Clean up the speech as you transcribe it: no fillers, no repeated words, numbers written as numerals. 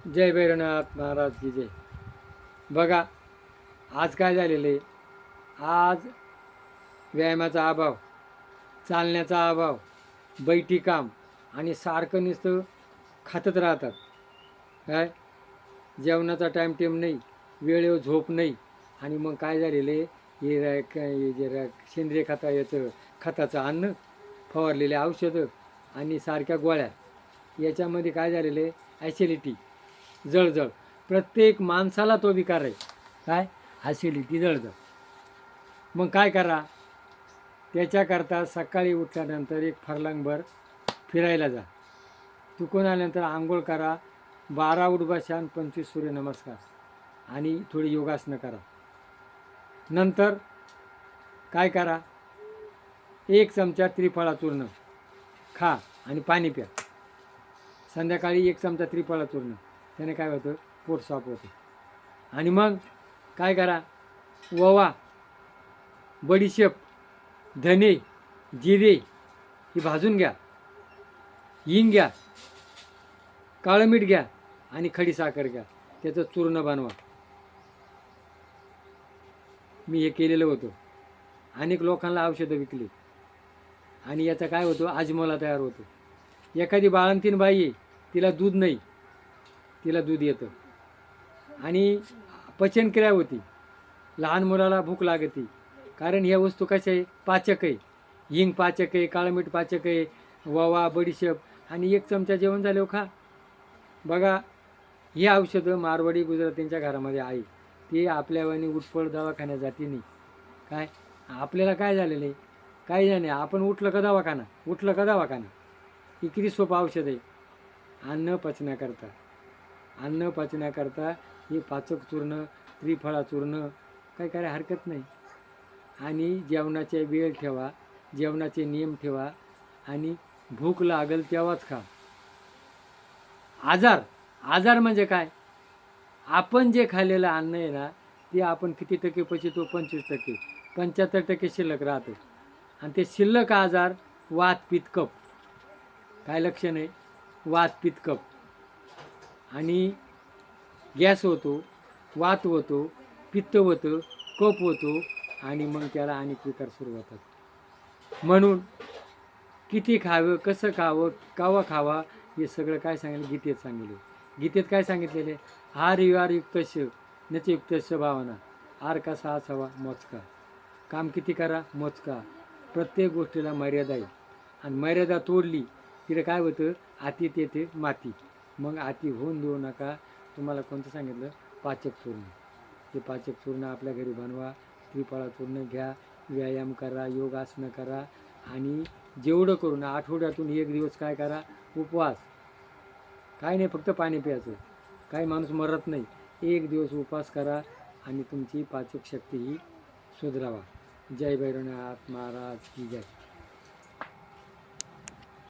जय भैरवनाथ महाराज की जय. बघा आज काय झालेलं आहे. आज व्यायामाचा अभाव, चालण्याचा अभाव, बैठी काम आणि सारखं नुसतं खातच राहतात. काय जेवणाचा टाईम टेम नाही, वेळेवर झोप नाही. आणि मग काय झालेलं आहे, हे जे सेंद्रिय खताचं अन्न, फवारलेले औषधं आणि सारख्या गोळ्या, याच्यामध्ये काय झालेलं आहे, ॲसिडिटी, जळजळ. प्रत्येक माणसाला तो विकार आहे. काय ॲसिडिटी, जळजळ. मग काय करा, त्याच्याकरता सकाळी उठल्यानंतर एक फरलांगभर फिरायला जा. चुकून आल्यानंतर आंघोळ करा, 12 उठबशान, 25 सूर्यनमस्कार आणि थोडी योगासनं करा. नंतर काय करा, 1 चमचा त्रिफळा चूर्ण खा आणि पाणी प्या. संध्याकाळी 1 चमचा त्रिफळा चूर्ण, त्याने काय होतं, पोट साफ होतं. आणि मग काय करा, ओवा, बडीशेप, धने, जिरे ही भाजून घ्या, हिंग घ्या, काळं मीठ घ्या आणि खडी साखर घ्या, त्याचं चूर्ण बनवा. मी हे केलेलं होतं. अनेक लोकांना औषधं विकली आणि याचा काय होतो, आजमोला तयार होतो. एखादी बाळंतीण बाई आहे, तिला दूध नाही, तिला दूध येतं आणि पचनक्रिया होती. लहान मुलाला भूक लागते, कारण ह्या वस्तू कशा आहे, पाचक आहे. हिंग पाचक आहे, काळं मीठ पाचक आहे, ओवा, बडीशेप आणि 1 चमचा जेवण झाल्यावर खा. बघा ही औषधं मारवाडी गुजरातींच्या घरामध्ये आहे. ते आपल्यावानी उठपड दवाखान्यात जाती नाही. काय आपल्याला काय झालेलं आहे, काही नाही, आपण उठलं का दवाखाना. ही किती सोपं औषध आहे. अन्न पचण्याकरता हे पाचक चूर्ण, त्रिफळा चूर्ण काही करायला हरकत नाही. आणि जेवणाचे वेळ ठेवा, जेवणाचे नियम ठेवा आणि भूक लागेल तेव्हाच खा. आजार म्हणजे काय, आपण जे खाल्लेलं अन्न आहे ना, ते आपण किती टक्के पचतो, 25%, 75% शिल्लक राहतं. आणि ते शिल्लक आजार वात, पित्त, कफ. काय लक्षण आहे, वात, पित्त, कफ. आणि गॅस होतो, वात होतो, पित्त होतं, कफ होतो आणि मग त्याला अनेक विकार सुरू होतात. म्हणून किती खावं, कसं खावं, केव्हा खावा, हे सगळं काय सांगितलं, गीतेत सांगितलं. गीतेत काय सांगितलेले, हार युवार युक्तस्य नचयुक्तस्य भावना, आर कसा असावा, मोजका. काम किती करा, मोजका. प्रत्येक गोष्टीला मर्यादा आहे आणि मर्यादा तोडली तिथे काय होतं, अति तेथे माती. मग अति होऊन देऊ नका. तुम्हाला कोणतं सांगितलं, पाचक चूर्ण. ते पाचक चूर्ण आपल्या घरी बनवा, त्रिफळा चूर्ण घ्या, व्यायाम करा, योगासनं करा आणि जेवढं करून आठवड्यातून 1 दिवस काय करा, उपवास. काय नाही, फक्त पाणी प्यायचं. काही माणूस मरत नाही. 1 दिवस उपवास करा आणि तुमची पाचक शक्ती ही सुधारावा. जय भैरवनाथ महाराज की जय.